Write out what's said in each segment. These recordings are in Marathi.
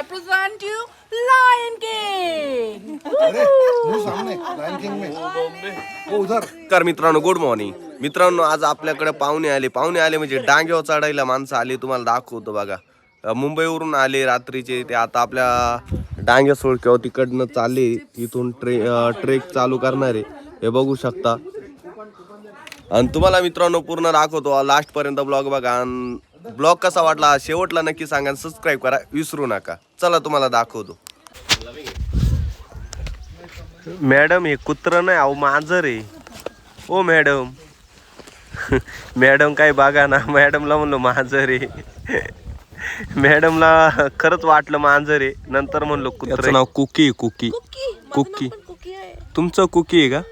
I present you Lion King. अरे वो सामने लायन किंग में वो उधर. नमस्कार मित्रांनो, गुड मॉर्निंग मित्रांनो. आज आपल्याकडे पाहुणे आले म्हणजे डांग्यावर चढायला माणसं आली. तुम्हाला दाखवतो बघा. मुंबईवरून आले रात्रीचे. ते आता आपल्या डांग्या सोडक्यावर तिकडनं चालले. इथून ट्रेक चालू करणार आहे, हे बघू शकता. आणि तुम्हाला मित्रांनो पूर्ण दाखवतो, लास्ट पर्यंत ब्लॉग बघा. आणि ब्लॉग कसा वाटला शेवटला नक्की सांगा. सबस्क्राईब करा विसरू नका. चला तुम्हाला दाखवतो. मॅडम हे कुत्र नाही, अहो मांजर आहे. ओ मॅडम मॅडम काय बघा ना, मॅडमला म्हणलो मांजर आहे. मॅडमला खरंच वाटलं मांजर आहे. नंतर म्हणलो कुत्र. नाव कुकी. कुकी तुमचं कुकी आहे का?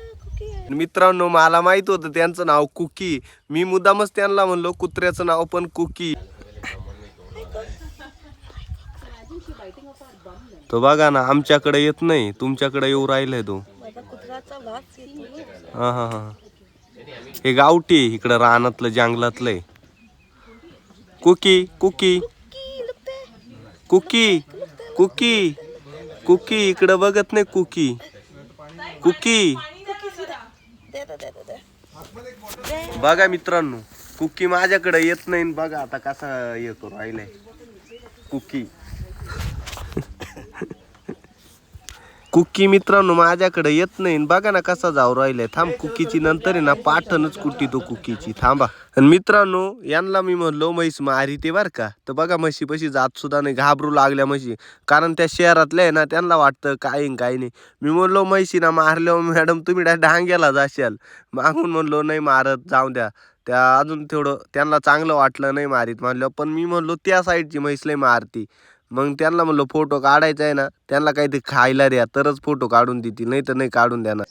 मित्रांनो मला माहित होतं त्यांचं नाव कुकी. मी मुद्दामच त्यांना म्हणलो कुत्र्याचं नाव पण कुकी. तो बघा ना आमच्याकडे येत नाही, तुमच्याकडे येऊ राहिलाय तो. हा हे गावठी इकडं रानातलं जंगलातलं आहे. कुकी कुकी कुकी कुकी कुकी इकडं बघत नाही. कुकी कुकी बघा मित्रांनो, कुकी माझ्याकडे येत नाही. बघा आता कसा येतो राहिलाय कुकी. कुकी मित्रांनो माझ्याकडे येत नाही. बघा ना कसा जाऊ राहिलाय. थांब, कुकीची नंतर आहे ना पाठणच कुटी तो कुकीची. थांबा. आणि मित्रांनो यांना मी म्हणलो म्हैस मारी ते बर का. तर बघा म्हशी पशी जात सुद्धा नाही, घाबरू लागल्या म्हशी. कारण त्या शहरातल्या आहे ना, त्यांना वाटतं काही नाही. मी म्हणलो म्हैशी ना मारल्यावर मॅडम तुम्ही डांग्याला जाशाल. मागून म्हणलो नाही मारत, जाऊ द्या. त्या अजून थोडं त्यांना चांगलं वाटलं नाही मारीत म्हणलं. पण मी म्हणलो त्या साईडची म्हैस लय मारती. मग त्यांना म्हणलो फोटो काढायचा आहे ना, त्यांना काहीतरी खायला द्या तरच फोटो काढून देतील, नाही तर नाही काढून द्या ना.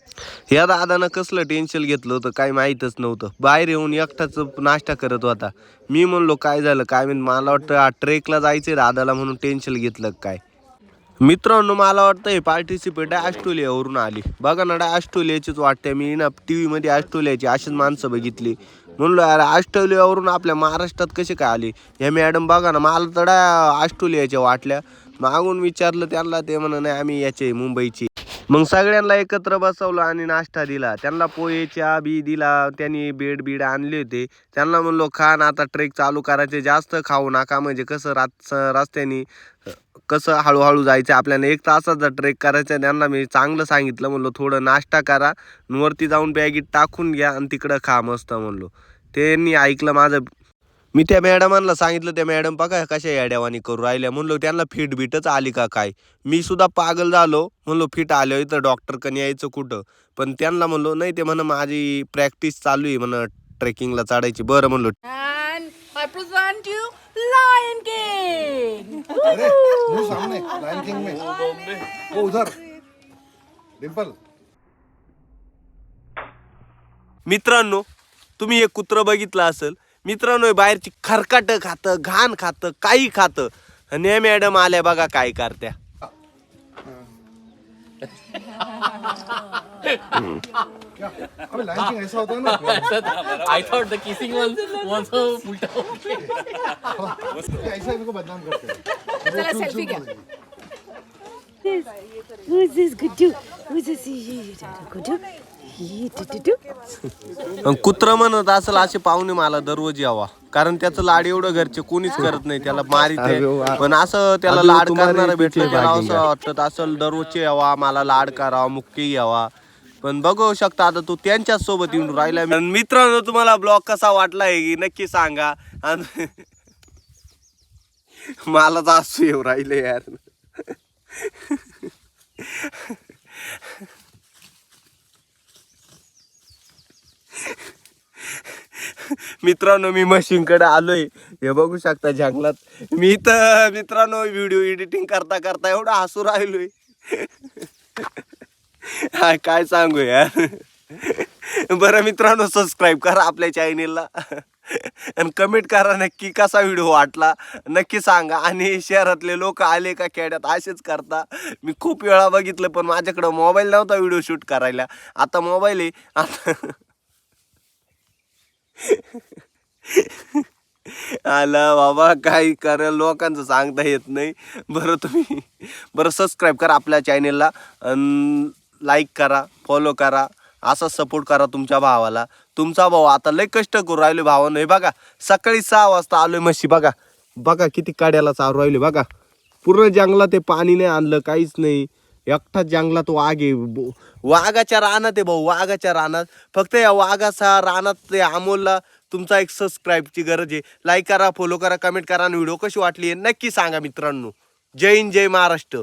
या दादानं कसलं टेन्शन घेतलं होतं काय माहीतच नव्हतं. बाहेर येऊन एकटाच नाश्ता करत होता. मी म्हणलो काय झालं काय म्हणून. मला वाटतं ट्रेकला जायचं दादाला म्हणून टेन्शन घेतलं काय. मित्रांनो मला वाटतं हे पार्टिसिपेट ऑस्ट्रेलियावरून आली. बघा ना ऑस्ट्रेलियाचीच वाटते. मी ना टी व्हीमध्ये ऑस्ट्रेलियाची अशीच माणसं बघितली. म्हणलो यार ऑस्ट्रेलियावरून आपल्या महाराष्ट्रात कसे काय आले ह्या मॅडम. बघा ना मला तर ऑस्ट्रेलियाच्या वाटल्या. मागून विचारलं त्यांना, ते म्हणा नाही आम्ही याचे मुंबईची. मग सगळ्यांना एकत्र बसवलं आणि नाश्ता दिला. त्यांना पोहेच्या बी दिला. त्यांनी बीड आणले होते. त्यांना म्हणलो खा ना, आता ट्रेक चालू करायचे, जास्त खाऊ नका. म्हणजे कसं रस्त्याने कसं हळूहळू जायचं आपल्याला. 1 तासाचा ट्रेक करायचा. त्यांना मी चांगलं सांगितलं म्हणलो थोडं नाश्ता करा, वरती जाऊन बॅगीत टाकून घ्या आणि तिकडं खा मस्त म्हणलो. त्यांनी ऐकलं माझं. मी त्या मॅडमांना सांगितलं. त्या मॅडम बघा कशा याड्यावानी करू राहिल्या. म्हणलो त्यांना फिट बीटच आली का काय. मी सुद्धा पागल झालो. म्हणलो फिट आलो इथं डॉक्टरकडे यायचं कुठं. पण त्यांना म्हणलो नाही, ते म्हण माझी प्रॅक्टिस चालू आहे म्हण ट्रेकिंगला चढायची. बरं म्हणलो. And I present you Lion King. अरे वो सामने लायन किंग में वो उधर. डिंपल. मित्रांनो तुम्ही हे कुत्रं बघितलं असेल. मित्रांनो बाहेरची खरकाट खातं, घाण खातं, काही खातं. आणि हे मॅडम आल्या बघा काय करत्या. क्या अबे लायन किंग ऐसा होता है ना. I thought the kissing was उल्टा. ऐसा इनको बदनाम करते हैं. चला सेल्फी घ्या. Who's this Gudu? Who's this Gudu? कुत्र म्हणत असेल असे पाहुणे मला दररोज यावा. कारण त्याचं लाड एवढं घरचे कोणीच करत नाही. त्याला मारित आहे. पण असं त्याला लाड करणारं भेटलं त्याला असं वाटत असेल दररोजचे यावा, मला लाड करावा, मुक्की यावा. पण बघू शकता आता तू त्यांच्याच सोबत येऊन राहिला. मित्रांनो तुम्हाला ब्लॉग कसा वाटलाय की नक्की सांगा. मला तर असू येऊ राहिले यार. मित्रांनो मी मशीनकडे आलोय, हे बघू शकता जंगलात. मी तर मित्रांनो व्हिडिओ एडिटिंग करता करता एवढा हसू राहिलोय. काय सांगू यार. बरं मित्रांनो सबस्क्राईब करा आपल्या चॅनेलला आणि कमेंट करा नक्की कसा व्हिडिओ वाटला नक्की सांगा. आणि शहरातले लोक आले का खेड्यात असेच करता. मी खूप वेळा बघितलं पण माझ्याकडं मोबाईल नव्हता व्हिडिओ शूट करायला. आता मोबाईल आहे. आता आला बाबा काही करा लोकांचं सांगता येत नाही. बरं सबस्क्राईब करा आपल्या चॅनेलला, लाईक करा, फॉलो करा, असा सपोर्ट करा तुमच्या भावाला. तुमचा भाऊ आता लय कष्ट करू राहिले भावानं. हे बघा सकाळी 6 वाजता आलोय म्हशी बघा बघा किती काड्याला चारू राहिले बघा. पूर्ण जंगलात ते पाणी नाही आणलं काहीच नाही. एकटाच जंगलात वाघ आहे. वाघाच्या रानात आहे भाऊ, वाघाच्या रानात. फक्त या वाघाचा रानात ते अमोलला तुमचा एक सबस्क्राईबची गरज आहे. लाईक करा, फॉलो करा, कमेंट करा आणि व्हिडिओ कशी वाटली नक्की सांगा मित्रांनो. जय हिंद, जय महाराष्ट्र.